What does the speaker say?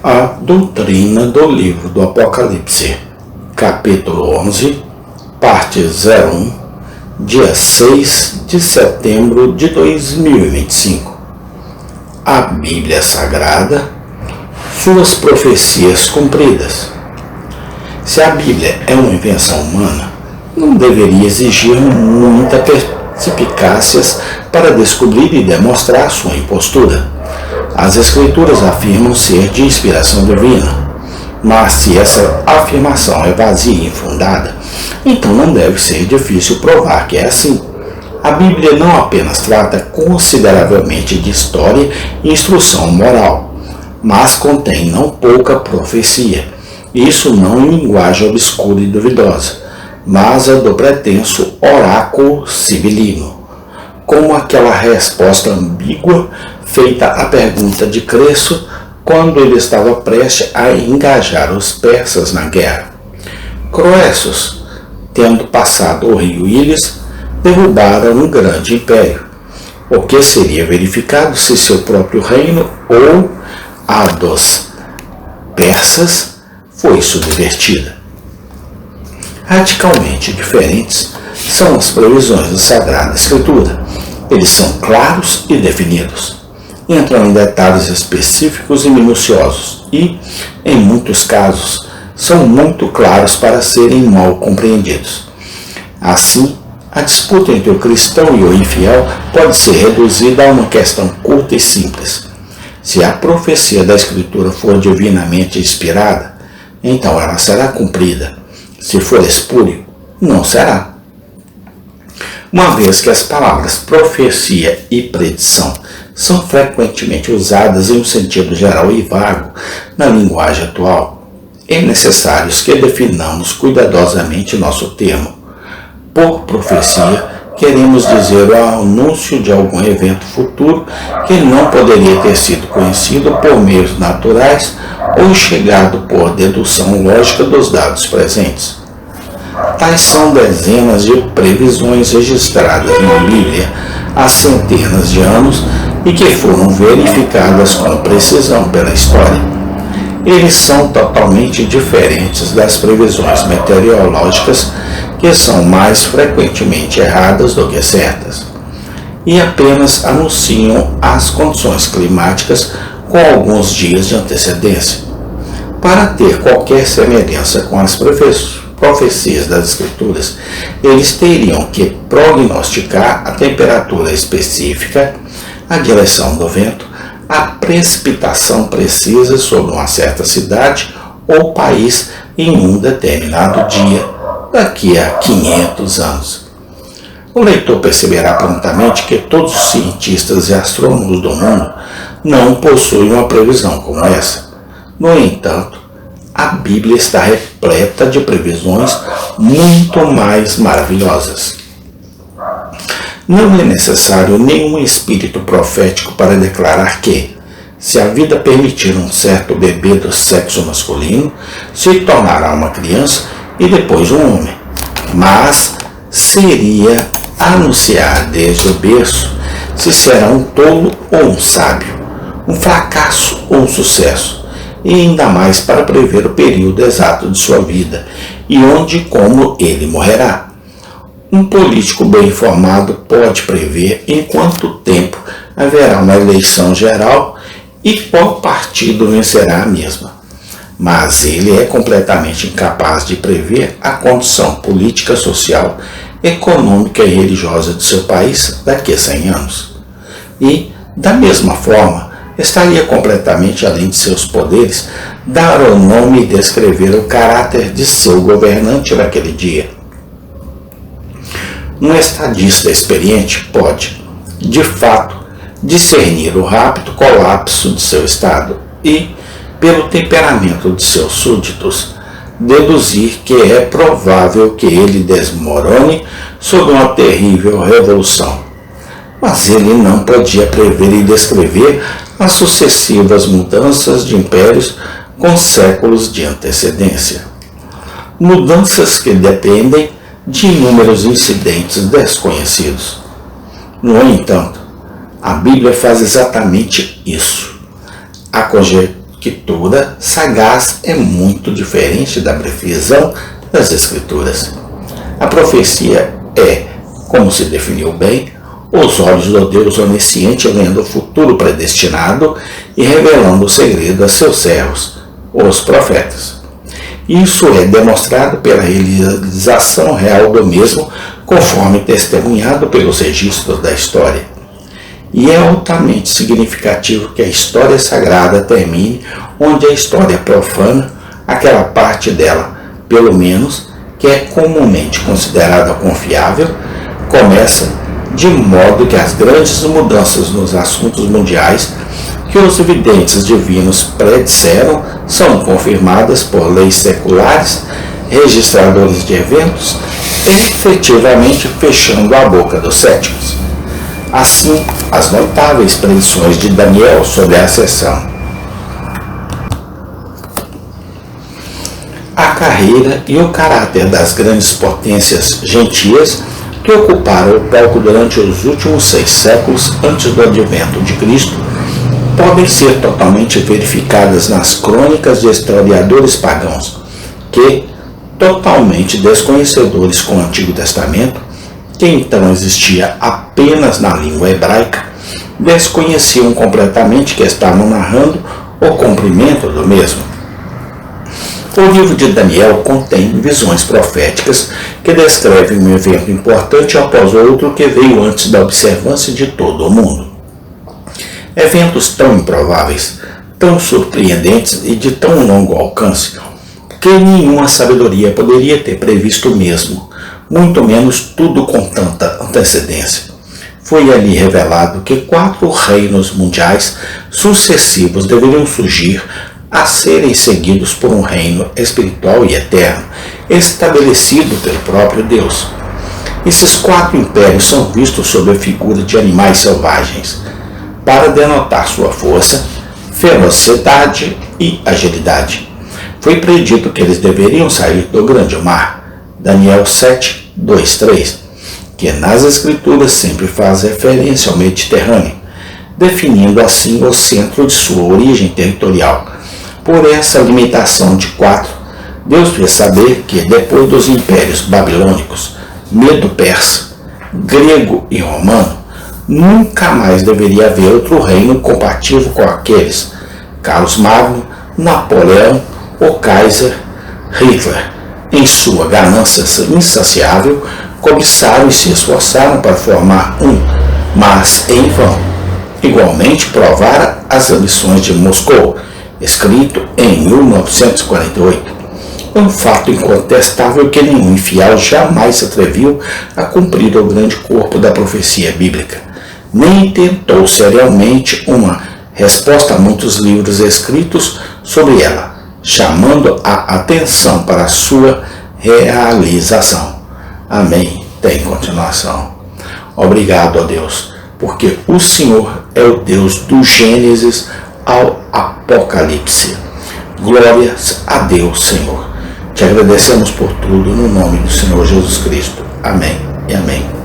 A doutrina do livro do Apocalipse, capítulo 11, parte 01, dia 6 de setembro de 2025. A Bíblia Sagrada, suas profecias cumpridas. Se a Bíblia é uma invenção humana, não deveria exigir muita perspicácia para descobrir e demonstrar sua impostura. As Escrituras afirmam ser de inspiração divina, mas se essa afirmação é vazia e infundada, então não deve ser difícil provar que é assim. A Bíblia não apenas trata consideravelmente de história e instrução moral, mas contém não pouca profecia, isso não em linguagem obscura e duvidosa, mas a do pretenso oráculo sibilino, como aquela resposta ambígua feita à pergunta de Creso quando ele estava prestes a engajar os persas na guerra. Croesus, tendo passado o rio Ílis, derrubara um grande império, o que seria verificado se seu próprio reino ou a dos persas foi subvertida. Radicalmente diferentes são as previsões da Sagrada Escritura. Eles são claros e definidos. Entram em detalhes específicos e minuciosos e, em muitos casos, são muito claros para serem mal compreendidos. Assim, a disputa entre o cristão e o infiel pode ser reduzida a uma questão curta e simples. Se a profecia da Escritura for divinamente inspirada, então ela será cumprida. Se for espúrio, não será. Uma vez que as palavras profecia e predição são frequentemente usadas em um sentido geral e vago na linguagem atual, é necessário que definamos cuidadosamente nosso termo. Por profecia, queremos dizer o anúncio de algum evento futuro que não poderia ter sido conhecido por meios naturais ou chegado por dedução lógica dos dados presentes. Tais são dezenas de previsões registradas na Bíblia há centenas de anos e que foram verificadas com precisão pela história. Eles são totalmente diferentes das previsões meteorológicas, que são mais frequentemente erradas do que certas, e apenas anunciam as condições climáticas com alguns dias de antecedência. Para ter qualquer semelhança com as profecias das Escrituras, eles teriam que prognosticar a temperatura específica, a direção do vento, a precipitação precisa sobre uma certa cidade ou país em um determinado dia, daqui a 500 anos. O leitor perceberá prontamente que todos os cientistas e astrônomos do mundo não possuem uma previsão como essa. No entanto, a Bíblia está repleta de previsões muito mais maravilhosas. Não é necessário nenhum espírito profético para declarar que, se a vida permitir um certo bebê do sexo masculino, se tornará uma criança e depois um homem. Mas seria anunciar desde o berço se será um tolo ou um sábio, um fracasso ou um sucesso, e ainda mais para prever o período exato de sua vida e onde e como ele morrerá. Um político bem informado pode prever em quanto tempo haverá uma eleição geral e qual partido vencerá a mesma. Mas ele é completamente incapaz de prever a condição política, social, econômica e religiosa de seu país daqui a 100 anos. E, da mesma forma, estaria completamente além de seus poderes dar o nome e descrever o caráter de seu governante naquele dia. Um estadista experiente pode, de fato, discernir o rápido colapso de seu estado e, pelo temperamento de seus súditos, deduzir que é provável que ele desmorone sob uma terrível revolução. Mas ele não podia prever e descrever as sucessivas mudanças de impérios com séculos de antecedência. Mudanças que dependem de inúmeros incidentes desconhecidos. No entanto, a Bíblia faz exatamente isso. A toda sagaz é muito diferente da previsão das Escrituras. A profecia é, como se definiu bem, os olhos do Deus onisciente lendo o futuro predestinado e revelando o segredo a seus servos, os profetas. Isso é demonstrado pela realização real do mesmo, conforme testemunhado pelos registros da história. E é altamente significativo que a história sagrada termine onde a história profana, aquela parte dela, pelo menos, que é comumente considerada confiável, começa, de modo que as grandes mudanças nos assuntos mundiais que os videntes divinos predisseram são confirmadas por leis seculares, registradores de eventos, efetivamente fechando a boca dos céticos. Assim, as notáveis predições de Daniel sobre a ascensão, a carreira e o caráter das grandes potências gentias que ocuparam o palco durante os últimos 6 séculos antes do advento de Cristo podem ser totalmente verificadas nas crônicas de historiadores pagãos, que, totalmente desconhecedores com o Antigo Testamento, que então existia apenas na língua hebraica, desconheciam completamente que estavam narrando o cumprimento do mesmo. O livro de Daniel contém visões proféticas que descrevem um evento importante após outro que veio antes da observância de todo o mundo. Eventos tão improváveis, tão surpreendentes e de tão longo alcance, que nenhuma sabedoria poderia ter previsto mesmo, muito menos tudo com tanta antecedência. Foi ali revelado que 4 reinos mundiais sucessivos deveriam surgir a serem seguidos por um reino espiritual e eterno, estabelecido pelo próprio Deus. Esses 4 impérios são vistos sob a figura de animais selvagens, para denotar sua força, ferocidade e agilidade. Foi predito que eles deveriam sair do grande mar, Daniel 7, 2, 3, que nas Escrituras sempre faz referência ao Mediterrâneo, definindo assim o centro de sua origem territorial. Por essa limitação de 4, Deus fez saber que depois dos impérios babilônicos, medo-persa, grego e romano, nunca mais deveria haver outro reino compatível com aqueles. Carlos Magno, Napoleão, o Kaiser, Hitler, em sua ganância insaciável, cobiçaram e se esforçaram para formar um, mas em vão. Igualmente provara as ambições de Moscou, escrito em 1948. É um fato incontestável que nenhum infiel jamais se atreviu a cumprir o grande corpo da profecia bíblica, nem tentou seriamente uma resposta a muitos livros escritos sobre ela, chamando a atenção para a sua realização. Amém. Tem continuação. Obrigado a Deus, porque o Senhor é o Deus do Gênesis ao Apocalipse. Glórias a Deus, Senhor. Te agradecemos por tudo, no nome do Senhor Jesus Cristo. Amém e amém.